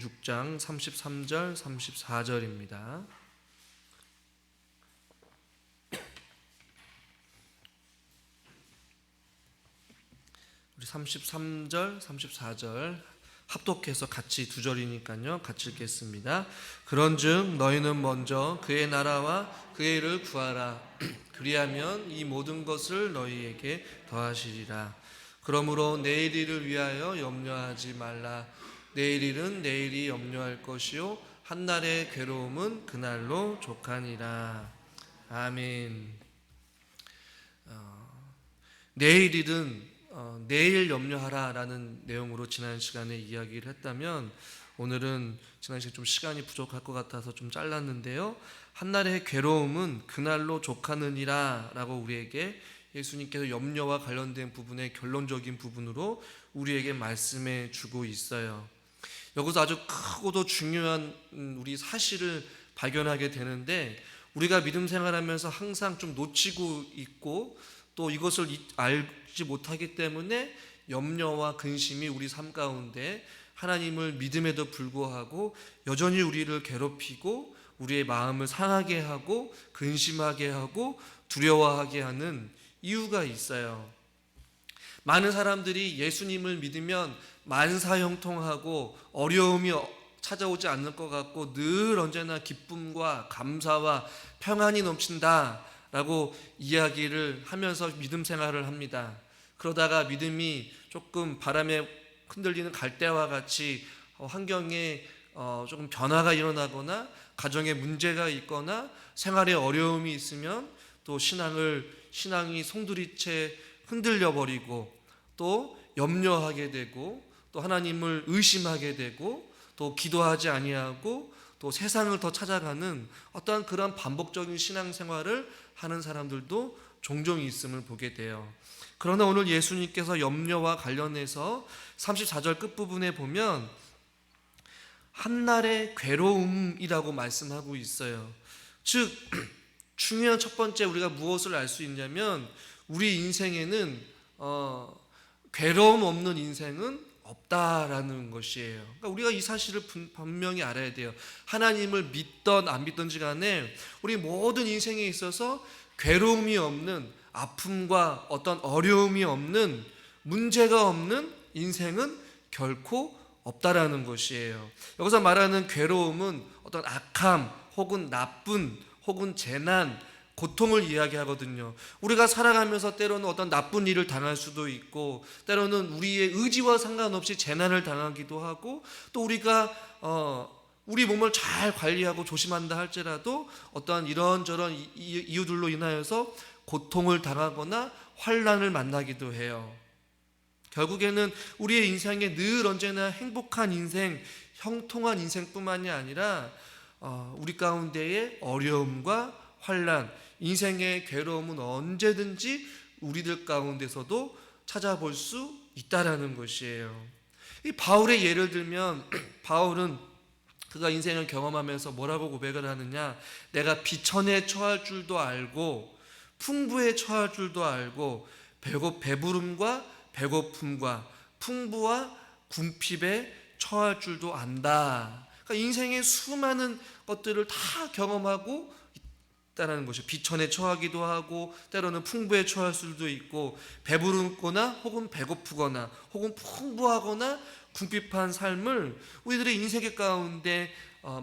6장 33절 34절입니다. 우리 33절 34절 합독해서 같이 두 절이니까요, 같이 읽겠습니다. 그런즉 너희는 먼저 그의 나라와 그의 일을 구하라. 그리하면 이 모든 것을 너희에게 더하시리라. 그러므로 내일 일을 위하여 염려하지 말라. 내일 일은 내일이 염려할 것이요 한날의 괴로움은 그날로 족하니라. 아멘. 내일 일은 내일 염려하라라는 내용으로 지난 시간에 이야기를 했다면, 오늘은 지난 시간에 좀 시간이 부족할 것 같아서 좀 잘랐는데요, 한날의 괴로움은 그날로 족하느니라 라고 우리에게 예수님께서 염려와 관련된 부분의 결론적인 부분으로 우리에게 말씀해 주고 있어요. 여기서 아주 크고도 중요한 우리 사실을 발견하게 되는데, 우리가 믿음 생활하면서 항상 좀 놓치고 있고 또 이것을 알지 못하기 때문에 염려와 근심이 우리 삶 가운데 하나님을 믿음에도 불구하고 여전히 우리를 괴롭히고 우리의 마음을 상하게 하고 근심하게 하고 두려워하게 하는 이유가 있어요. 많은 사람들이 예수님을 믿으면 만사형통하고 어려움이 찾아오지 않을 것 같고 늘 언제나 기쁨과 감사와 평안이 넘친다 라고 이야기를 하면서 믿음 생활을 합니다. 그러다가 믿음이 조금 바람에 흔들리는 갈대와 같이 환경에 조금 변화가 일어나거나 가정에 문제가 있거나 생활에 어려움이 있으면 또 신앙이 송두리째 흔들려 버리고 또 염려하게 되고 또 하나님을 의심하게 되고 또 기도하지 아니하고 또 세상을 더 찾아가는 어떠한 그런 반복적인 신앙생활을 하는 사람들도 종종 있음을 보게 돼요. 그러나 오늘 예수님께서 염려와 관련해서 34절 끝부분에 보면 한날의 괴로움이라고 말씀하고 있어요. 즉 중요한 첫 번째 우리가 무엇을 알 수 있냐면, 우리 인생에는 괴로움 없는 인생은 없다라는 것이에요. 그러니까 우리가 이 사실을 분명히 알아야 돼요. 하나님을 믿던 안 믿던지 간에 우리 모든 인생에 있어서 괴로움이 없는, 아픔과 어떤 어려움이 없는, 문제가 없는 인생은 결코 없다라는 것이에요. 여기서 말하는 괴로움은 어떤 악함 혹은 나쁜 혹은 재난, 고통을 이야기하거든요. 우리가 살아가면서 때로는 어떤 나쁜 일을 당할 수도 있고 때로는 우리의 의지와 상관없이 재난을 당하기도 하고 또 우리가 우리 몸을 잘 관리하고 조심한다 할지라도 어떠한 이런저런 이유들로 인하여서 고통을 당하거나 환난을 만나기도 해요. 결국에는 우리의 인생에 늘 언제나 행복한 인생, 형통한 인생뿐만이 아니라 우리 가운데의 어려움과 환난, 인생의 괴로움은 언제든지 우리들 가운데서도 찾아볼 수 있다라는 것이에요. 이 바울의 예를 들면 바울은 그가 인생을 경험하면서 뭐라고 고백을 하느냐, 내가 비천에 처할 줄도 알고 풍부에 처할 줄도 알고 배부름과 배고픔과 풍부와 궁핍에 처할 줄도 안다. 그러니까 인생의 수많은 것들을 다 경험하고 있다는 것이죠. 비천에 처하기도 하고 때로는 풍부에 처할 수도 있고 배부르거나 혹은 배고프거나 혹은 풍부하거나 궁핍한 삶을 우리들의 인생 가운데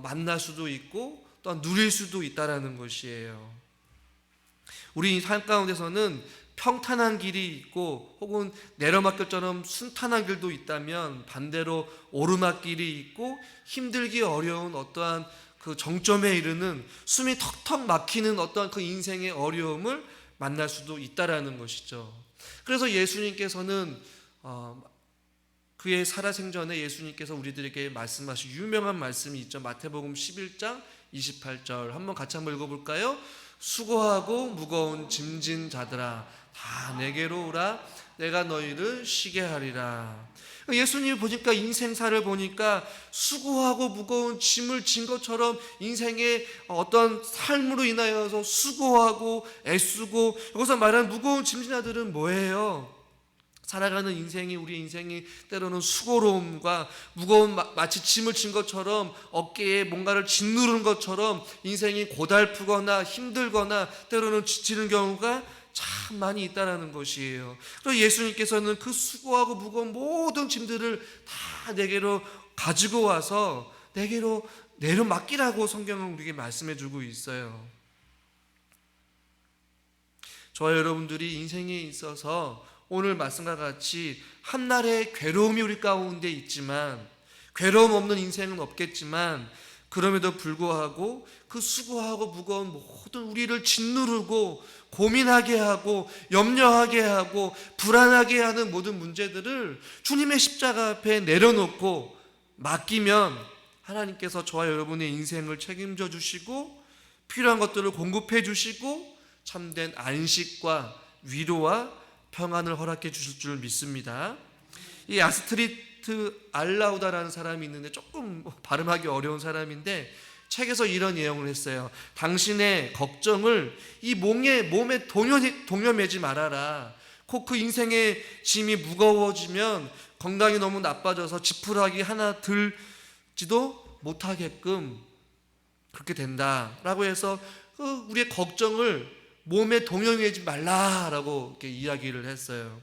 만날 수도 있고 또한 누릴 수도 있다는 것이에요. 우리 삶 가운데서는 평탄한 길이 있고 혹은 내려막길처럼 순탄한 길도 있다면 반대로 오르막길이 있고 힘들기 어려운 어떠한 그 정점에 이르는 숨이 턱턱 막히는 어떤 그 인생의 어려움을 만날 수도 있다라는 것이죠. 그래서 예수님께서는 그의 살아생전에 예수님께서 우리들에게 말씀하신 유명한 말씀이 있죠. 마태복음 11장 28절 한번 같이 한번 읽어볼까요? 수고하고 무거운 짐진 자들아 다 내게로 오라 내가 너희를 쉬게 하리라. 예수님을 보니까 인생사를 보니까 수고하고 무거운 짐을 진 것처럼 인생의 어떤 삶으로 인하여서 수고하고 애쓰고, 여기서 말하는 무거운 짐진 자들은 뭐예요? 살아가는 인생이, 우리 인생이 때로는 수고로움과 무거운 마치 짐을 진 것처럼 어깨에 뭔가를 짓누르는 것처럼 인생이 고달프거나 힘들거나 때로는 지치는 경우가 참 많이 있다라는 것이에요. 그래서 예수님께서는 그 수고하고 무거운 모든 짐들을 다 내게로 가지고 와서 내게로 내려 맡기라고 성경은 우리에게 말씀해 주고 있어요. 저와 여러분들이 인생에 있어서 오늘 말씀과 같이 한날의 괴로움이 우리 가운데 있지만, 괴로움 없는 인생은 없겠지만, 그럼에도 불구하고 그 수고하고 무거운 모든 우리를 짓누르고 고민하게 하고 염려하게 하고 불안하게 하는 모든 문제들을 주님의 십자가 앞에 내려놓고 맡기면 하나님께서 저와 여러분의 인생을 책임져 주시고 필요한 것들을 공급해 주시고 참된 안식과 위로와 평안을 허락해 주실 줄 믿습니다. 이 아스트리트 알라우다라는 사람이 있는데 조금 발음하기 어려운 사람인데 책에서 이런 내용을 했어요. 당신의 걱정을 이 몸에 동여매지 말아라. 꼭 그 인생의 짐이 무거워지면 건강이 너무 나빠져서 지푸라기 하나 들지도 못하게끔 그렇게 된다라고 해서 우리의 걱정을 몸에 동요하지 말라라고 이렇게 이야기를 했어요.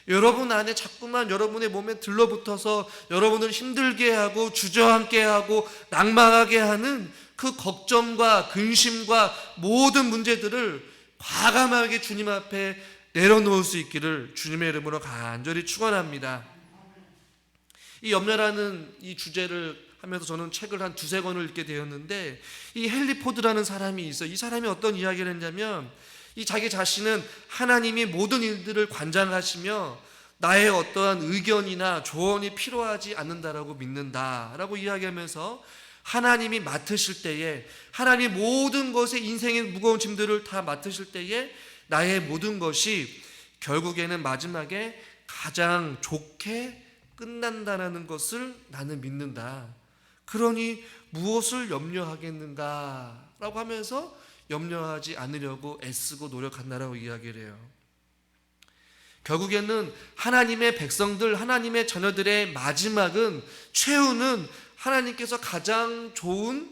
여러분 안에 자꾸만 여러분의 몸에 들러붙어서 여러분을 힘들게 하고 주저앉게 하고 낙망하게 하는 그 걱정과 근심과 모든 문제들을 과감하게 주님 앞에 내려놓을 수 있기를 주님의 이름으로 간절히 축원합니다. 이 염려라는 이 주제를 하면서 저는 책을 한 두세 권을 읽게 되었는데, 이 헨리 포드라는 사람이 있어요. 이 사람이 어떤 이야기를 했냐면, 이 자기 자신은 하나님이 모든 일들을 관장하시며 나의 어떠한 의견이나 조언이 필요하지 않는다라고 믿는다라고 이야기하면서, 하나님이 맡으실 때에, 하나님 모든 것에 인생의 무거운 짐들을 다 맡으실 때에 나의 모든 것이 결국에는 마지막에 가장 좋게 끝난다라는 것을 나는 믿는다. 그러니 무엇을 염려하겠는가 라고 하면서 염려하지 않으려고 애쓰고 노력한다라고 이야기를 해요. 결국에는 하나님의 백성들, 하나님의 자녀들의 마지막은, 최후는 하나님께서 가장 좋은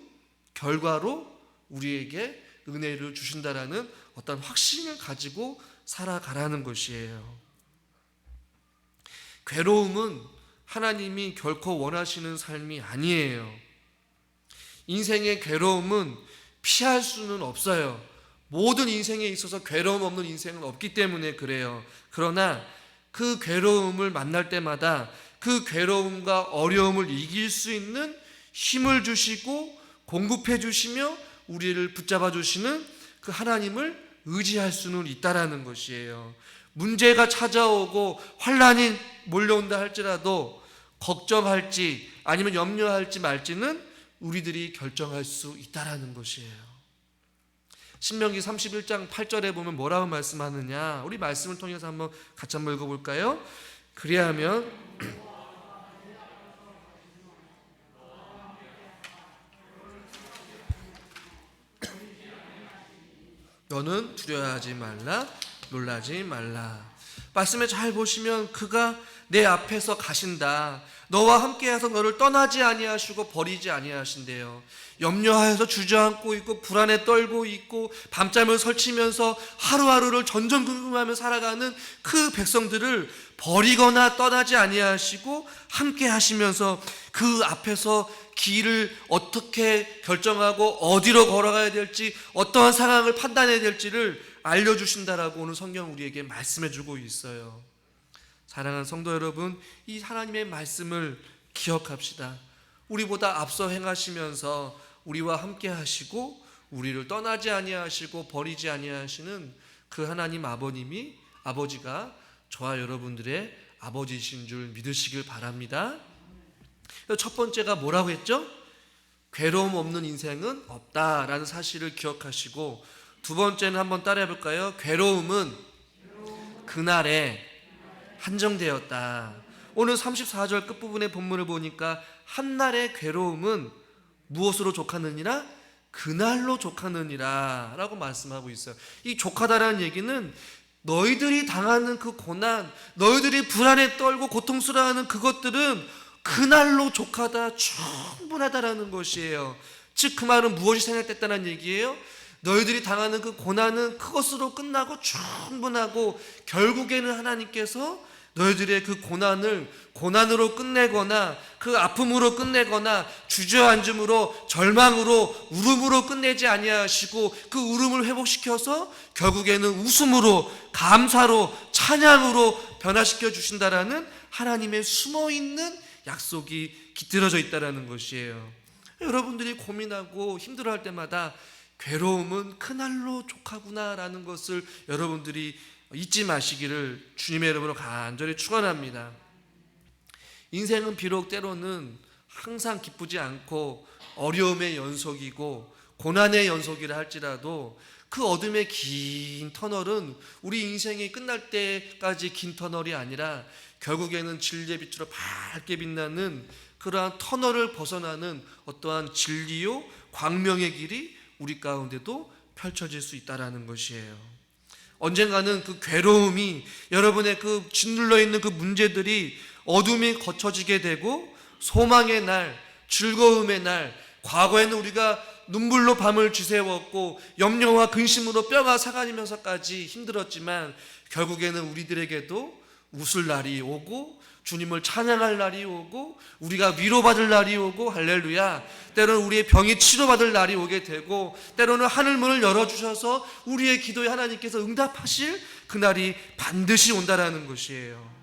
결과로 우리에게 은혜를 주신다라는 어떤 확신을 가지고 살아가라는 것이에요. 괴로움은 하나님이 결코 원하시는 삶이 아니에요. 인생의 괴로움은 피할 수는 없어요. 모든 인생에 있어서 괴로움 없는 인생은 없기 때문에 그래요. 그러나 그 괴로움을 만날 때마다 그 괴로움과 어려움을 이길 수 있는 힘을 주시고 공급해 주시며 우리를 붙잡아 주시는 그 하나님을 의지할 수는 있다라는 것이에요. 문제가 찾아오고 환난이 몰려온다 할지라도 걱정할지 아니면 염려할지 말지는 우리들이 결정할 수 있다라는 것이에요. 신명기 31장 8절에 보면 뭐라고 말씀하느냐, 우리 말씀을 통해서 같이 한번 읽어볼까요? 그리하면 너는 두려워하지 말라, 놀라지 말라. 말씀에 잘 보시면 그가 내 앞에서 가신다. 너와 함께해서 너를 떠나지 아니하시고 버리지 아니하신대요. 염려하여서 주저앉고 있고 불안에 떨고 있고 밤잠을 설치면서 하루하루를 전전긍긍하며 살아가는 그 백성들을 버리거나 떠나지 아니하시고 함께 하시면서 그 앞에서 길을 어떻게 결정하고 어디로 걸어가야 될지, 어떠한 상황을 판단해야 될지를 알려주신다라고 오늘 성경 우리에게 말씀해 주고 있어요. 사랑하는 성도 여러분, 이 하나님의 말씀을 기억합시다. 우리보다 앞서 행하시면서 우리와 함께 하시고 우리를 떠나지 아니하시고 버리지 아니하시는 그 하나님 아버지가 저와 여러분들의 아버지이신 줄 믿으시길 바랍니다. 첫 번째가 뭐라고 했죠? 괴로움 없는 인생은 없다라는 사실을 기억하시고, 두 번째는 한번 따라해 볼까요? 괴로움은 그날에 한정되었다. 오늘 34절 끝부분의 본문을 보니까 한날의 괴로움은 무엇으로 족하느니라? 그날로 족하느니라 라고 말씀하고 있어요. 이 족하다라는 얘기는 너희들이 당하는 그 고난, 너희들이 불안에 떨고 고통스러워하는 그것들은 그날로 족하다, 충분하다라는 것이에요. 즉 그 말은 무엇이 생략됐다는 얘기예요? 너희들이 당하는 그 고난은 그것으로 끝나고 충분하고, 결국에는 하나님께서 너희들의 그 고난을 고난으로 끝내거나 그 아픔으로 끝내거나 주저앉음으로 절망으로 울음으로 끝내지 아니하시고, 그 울음을 회복시켜서 결국에는 웃음으로 감사로 찬양으로 변화시켜 주신다라는 하나님의 숨어있는 약속이 깃들어져 있다는 것이에요. 여러분들이 고민하고 힘들어할 때마다 괴로움은 그날로 족하구나라는 것을 여러분들이 잊지 마시기를 주님의 이름으로 간절히 축원합니다. 인생은 비록 때로는 항상 기쁘지 않고 어려움의 연속이고 고난의 연속이라 할지라도, 그 어둠의 긴 터널은 우리 인생이 끝날 때까지 긴 터널이 아니라 결국에는 진리의 빛으로 밝게 빛나는 그러한 터널을 벗어나는 어떠한 진리요 광명의 길이 우리 가운데도 펼쳐질 수 있다라는 것이에요. 언젠가는 그 괴로움이, 여러분의 그 짓눌러 있는 그 문제들이 어둠이 거쳐지게 되고 소망의 날, 즐거움의 날, 과거에는 우리가 눈물로 밤을 지새웠고 염려와 근심으로 뼈가 사가지면서까지 힘들었지만, 결국에는 우리들에게도 웃을 날이 오고 주님을 찬양할 날이 오고 우리가 위로받을 날이 오고, 할렐루야, 때로는 우리의 병이 치료받을 날이 오게 되고, 때로는 하늘문을 열어주셔서 우리의 기도에 하나님께서 응답하실 그날이 반드시 온다라는 것이에요.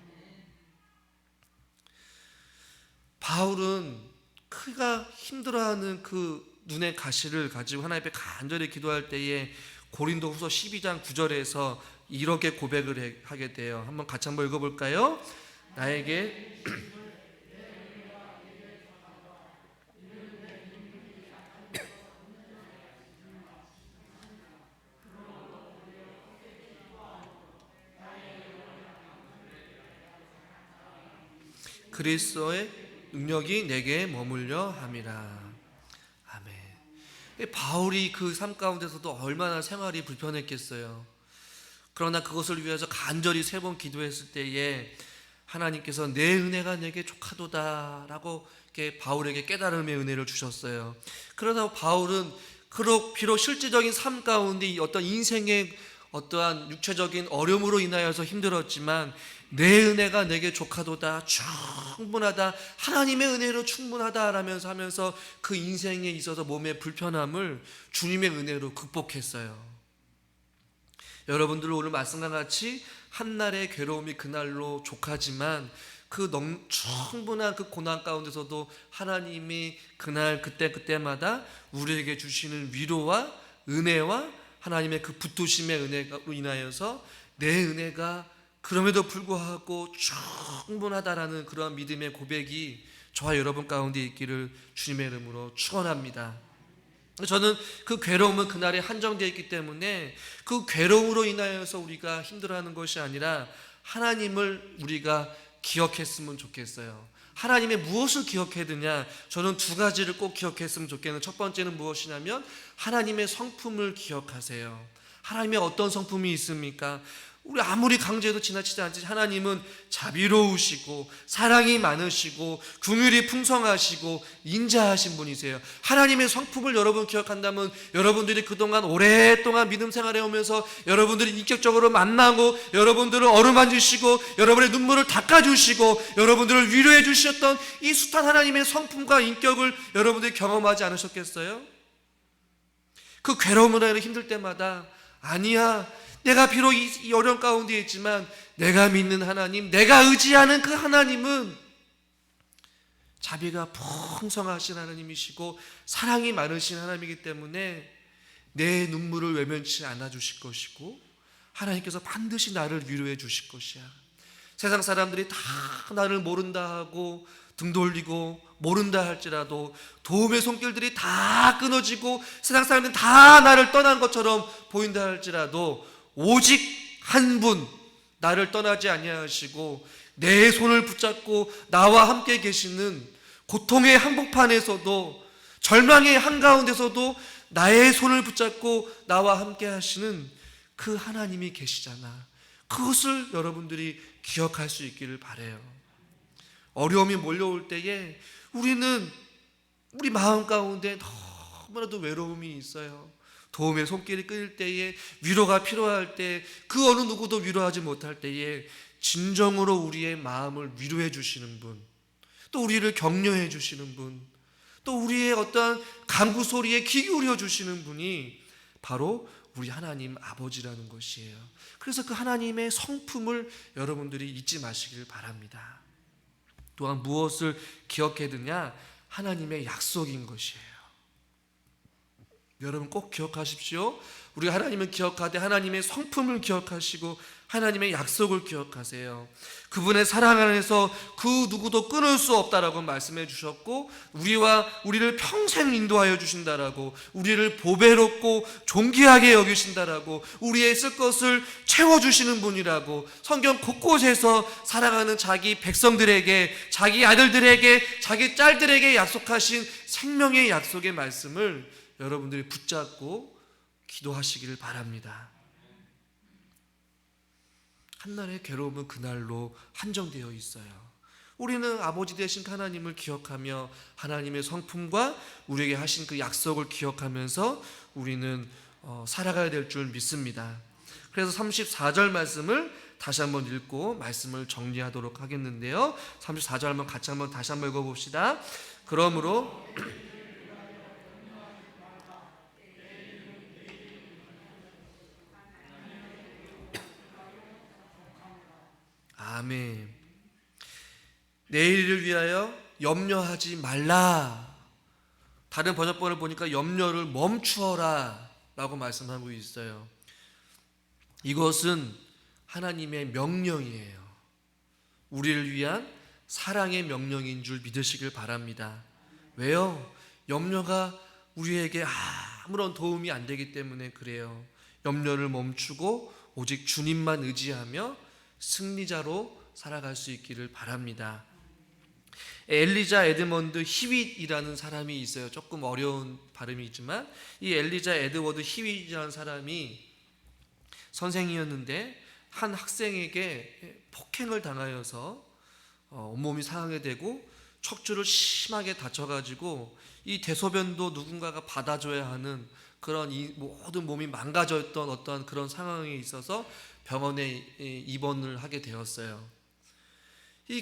바울은 그가 힘들어하는 그 눈의 가시를 가지고 하나님 앞에 간절히 기도할 때에 고린도후서 12장 9절에서 이렇게 고백을 하게 돼요. 같이 한번 읽어볼까요? 나에게 그리스도의 능력이 내게 머물려 함이라. 아멘. 바울이 그 삶 가운데서도 얼마나 생활이 불편했겠어요. 그러나 그것을 위해서 간절히 3번 기도했을 때에 하나님께서 내 은혜가 내게 족하도다 라고 이렇게 바울에게 깨달음의 은혜를 주셨어요. 그러나 바울은 비록 실제적인 삶 가운데 어떤 인생의 어떠한 육체적인 어려움으로 인하여서 힘들었지만, 내 은혜가 내게 족하도다, 충분하다, 하나님의 은혜로 충분하다라면서 하면서 그 인생에 있어서 몸의 불편함을 주님의 은혜로 극복했어요. 여러분들 오늘 말씀과 같이 한날의 괴로움이 그날로 족하지만, 그 충분한 그 고난 가운데서도 하나님이 그날 그때마다 우리에게 주시는 위로와 은혜와 하나님의 그 붙드심의 은혜로 인하여서 내 은혜가 그럼에도 불구하고 충분하다라는 그러한 믿음의 고백이 저와 여러분 가운데 있기를 주님의 이름으로 축원합니다. 저는 그 괴로움은 그날에 한정되어 있기 때문에 그 괴로움으로 인하여서 우리가 힘들어하는 것이 아니라 하나님을 우리가 기억했으면 좋겠어요. 하나님의 무엇을 기억해야 되냐? 저는 2가지를 꼭 기억했으면 좋겠는. 첫 번째는 무엇이냐면 하나님의 성품을 기억하세요. 하나님의 어떤 성품이 있습니까? 우리 아무리 강조해도 지나치지 않지. 하나님은 자비로우시고 사랑이 많으시고 긍휼이 풍성하시고 인자하신 분이세요. 하나님의 성품을 여러분 기억한다면, 여러분들이 그동안 오랫동안 믿음 생활해 오면서 여러분들이 인격적으로 만나고 여러분들을 어루만지시고 여러분의 눈물을 닦아주시고 여러분들을 위로해 주셨던 이 숱한 하나님의 성품과 인격을 여러분들이 경험하지 않으셨겠어요? 그 괴로움으로 인해 힘들 때마다, 아니야, 내가 비록 이 어려움 가운데 있지만 내가 믿는 하나님, 내가 의지하는 그 하나님은 자비가 풍성하신 하나님이시고 사랑이 많으신 하나님이기 때문에 내 눈물을 외면치 않아 주실 것이고, 하나님께서 반드시 나를 위로해 주실 것이야. 세상 사람들이 다 나를 모른다 하고 등 돌리고 모른다 할지라도, 도움의 손길들이 다 끊어지고 세상 사람들이 다 나를 떠난 것처럼 보인다 할지라도, 오직 한 분 나를 떠나지 아니하시고 내 손을 붙잡고 나와 함께 계시는, 고통의 한복판에서도 절망의 한가운데서도 나의 손을 붙잡고 나와 함께 하시는 그 하나님이 계시잖아. 그것을 여러분들이 기억할 수 있기를 바라요. 어려움이 몰려올 때에 우리는 우리 마음 가운데 너무나도 외로움이 있어요. 도움의 손길이 끊일 때에, 위로가 필요할 때, 그 어느 누구도 위로하지 못할 때에 진정으로 우리의 마음을 위로해 주시는 분, 또 우리를 격려해 주시는 분, 또 우리의 어떠한 간구 소리에 귀 기울여 주시는 분이 바로 우리 하나님 아버지라는 것이에요. 그래서 그 하나님의 성품을 여러분들이 잊지 마시길 바랍니다. 또한 무엇을 기억해야 되냐? 하나님의 약속인 것이에요. 여러분 꼭 기억하십시오. 우리가 하나님을 기억하되 하나님의 성품을 기억하시고 하나님의 약속을 기억하세요. 그분의 사랑 안에서 그 누구도 끊을 수 없다라고 말씀해 주셨고, 우리를 평생 인도하여 주신다라고, 우리를 보배롭고 존귀하게 여기신다라고, 우리의 쓸 것을 채워주시는 분이라고 성경 곳곳에서 사랑하는 자기 백성들에게, 자기 아들들에게, 자기 딸들에게 약속하신 생명의 약속의 말씀을 여러분들이 붙잡고 기도하시기를 바랍니다. 한날의 괴로움은 그날로 한정되어 있어요. 우리는 아버지 되신 하나님을 기억하며 하나님의 성품과 우리에게 하신 그 약속을 기억하면서 우리는 살아가야 될 줄 믿습니다. 그래서 34절 말씀을 다시 한번 읽고 말씀을 정리하도록 하겠는데요. 34절 한번 같이 한번 다시 한번 읽어봅시다. 그러므로 아멘. 내일을 위하여 염려하지 말라. 다른 번역본을 보니까 염려를 멈추어라 라고 말씀하고 있어요. 이것은 하나님의 명령이에요. 우리를 위한 사랑의 명령인 줄 믿으시길 바랍니다. 왜요? 염려가 우리에게 아무런 도움이 안 되기 때문에 그래요. 염려를 멈추고 오직 주님만 의지하며 승리자로 살아갈 수 있기를 바랍니다. 엘리자 에드먼드 히윗이라는 사람이 있어요. 조금 어려운 발음이 있지만 이 엘리자 에드워드 히윗이라는 사람이 선생이었는데 한 학생에게 폭행을 당하여서 온몸이 상하게 되고 척추를 심하게 다쳐가지고 이 대소변도 누군가가 받아줘야 하는 그런 모든 몸이 망가졌던 어떤 그런 상황에 있어서 병원에 입원을 하게 되었어요.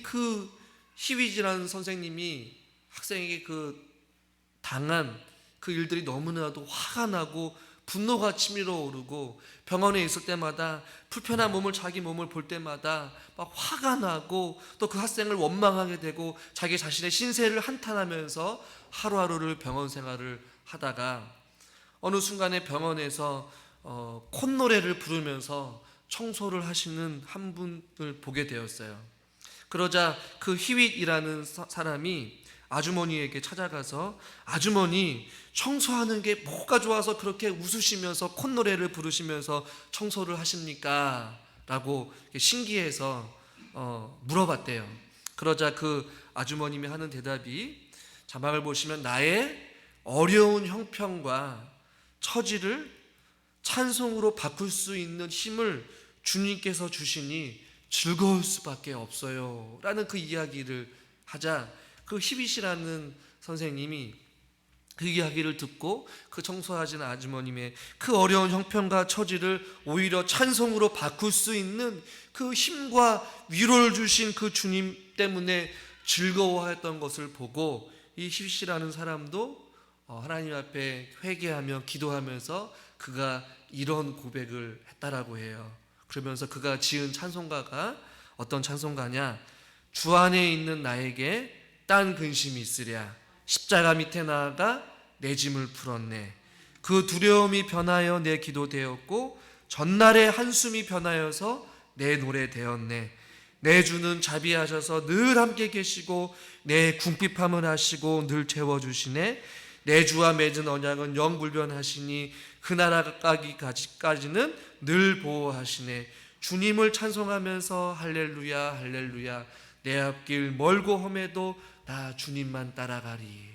그 히위지라는 선생님이 학생에게 당한 그 일들이 너무나도 화가 나고 분노가 치밀어 오르고 병원에 있을 때마다 불편한 자기 몸을 볼 때마다 막 화가 나고 또 그 학생을 원망하게 되고 자기 자신의 신세를 한탄하면서 하루하루를 병원 생활을 하다가 어느 순간에 병원에서 콧노래를 부르면서 청소를 하시는 한 분을 보게 되었어요. 그러자 그 히윗이라는 사람이 아주머니에게 찾아가서 아주머니, 청소하는 게 뭐가 좋아서 그렇게 웃으시면서 콧노래를 부르시면서 청소를 하십니까? 라고 신기해서 물어봤대요. 그러자 그 아주머님이 하는 대답이, 자막을 보시면 나의 어려운 형편과 처지를 찬송으로 바꿀 수 있는 힘을 주님께서 주시니 즐거울 수밖에 없어요 라는 그 이야기를 하자 그 히빗이라는 선생님이 그 이야기를 듣고 그 청소하시는 아주머님의 그 어려운 형편과 처지를 오히려 찬송으로 바꿀 수 있는 그 힘과 위로를 주신 그 주님 때문에 즐거워했던 것을 보고 이 히빗이라는 사람도 하나님 앞에 회개하며 기도하면서 그가 이런 고백을 했다라고 해요. 그러면서 그가 지은 찬송가가 어떤 찬송가냐? 주 안에 있는 나에게 딴 근심이 있으랴 십자가 밑에 나아가 내 짐을 풀었네. 그 두려움이 변하여 내 기도 되었고 전날의 한숨이 변하여서 내 노래 되었네. 내 주는 자비하셔서 늘 함께 계시고 내 궁핍함을 하시고 늘 채워주시네. 내 주와 맺은 언약은 영불변하시니 그 나라 가기까지는 늘 보호하시네. 주님을 찬송하면서 할렐루야 할렐루야 내 앞길 멀고 험해도 나 주님만 따라가리.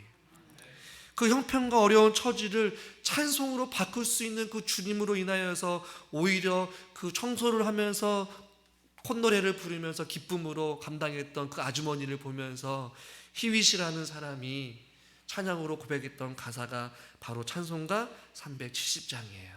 그 형편과 어려운 처지를 찬송으로 바꿀 수 있는 그 주님으로 인하여서 오히려 그 청소를 하면서 콧노래를 부르면서 기쁨으로 감당했던 그 아주머니를 보면서 히윗이라는 사람이 찬양으로 고백했던 가사가 바로 찬송가 370장이에요.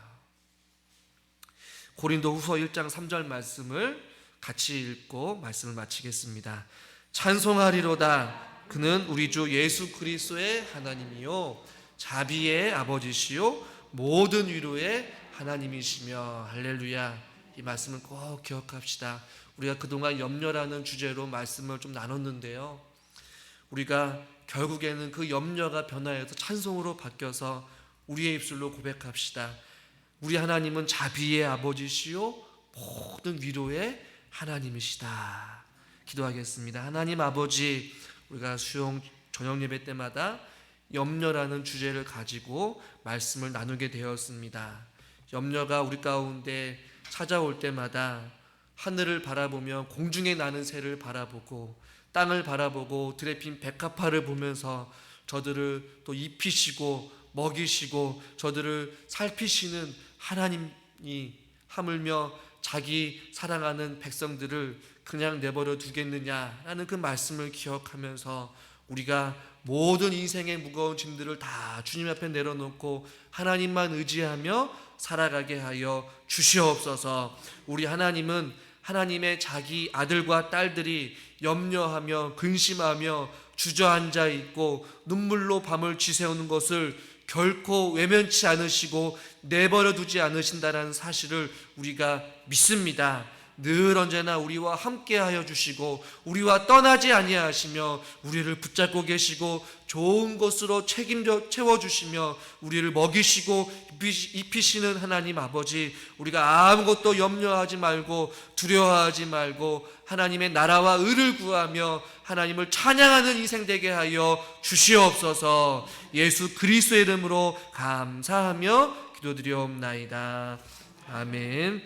고린도후서 1장 3절 말씀을 같이 읽고 말씀을 마치겠습니다. 찬송하리로다. 그는 우리 주 예수 그리스도의 하나님이요 자비의 아버지시요 모든 위로의 하나님이시며. 할렐루야. 이 말씀을 꼭 기억합시다. 우리가 그동안 염려라는 주제로 말씀을 좀 나눴는데요, 우리가 결국에는 그 염려가 변화해서 찬송으로 바뀌어서 우리의 입술로 고백합시다. 우리 하나님은 자비의 아버지시요 모든 위로의 하나님이시다. 기도하겠습니다. 하나님 아버지, 우리가 수용 저녁 예배 때마다 염려라는 주제를 가지고 말씀을 나누게 되었습니다. 염려가 우리 가운데 찾아올 때마다 하늘을 바라보며 공중에 나는 새를 바라보고 땅을 바라보고 들에 핀 백합화를 보면서 저들을 또 입히시고 먹이시고 저들을 살피시는 하나님이 하물며 자기 사랑하는 백성들을 그냥 내버려 두겠느냐라는 그 말씀을 기억하면서 우리가 모든 인생의 무거운 짐들을 다 주님 앞에 내려놓고 하나님만 의지하며 살아가게 하여 주시옵소서. 우리 하나님은 하나님의 자기 아들과 딸들이 염려하며 근심하며 주저앉아 있고 눈물로 밤을 지새우는 것을 결코 외면치 않으시고 내버려 두지 않으신다는 사실을 우리가 믿습니다. 늘 언제나 우리와 함께하여 주시고 우리와 떠나지 아니하시며 우리를 붙잡고 계시고 좋은 것으로 책임져 채워주시며 우리를 먹이시고 입히시는 하나님 아버지, 우리가 아무것도 염려하지 말고 두려워하지 말고 하나님의 나라와 의를 구하며 하나님을 찬양하는 인생 되게 하여 주시옵소서. 예수 그리스도의 이름으로 감사하며 기도드리옵나이다. 아멘.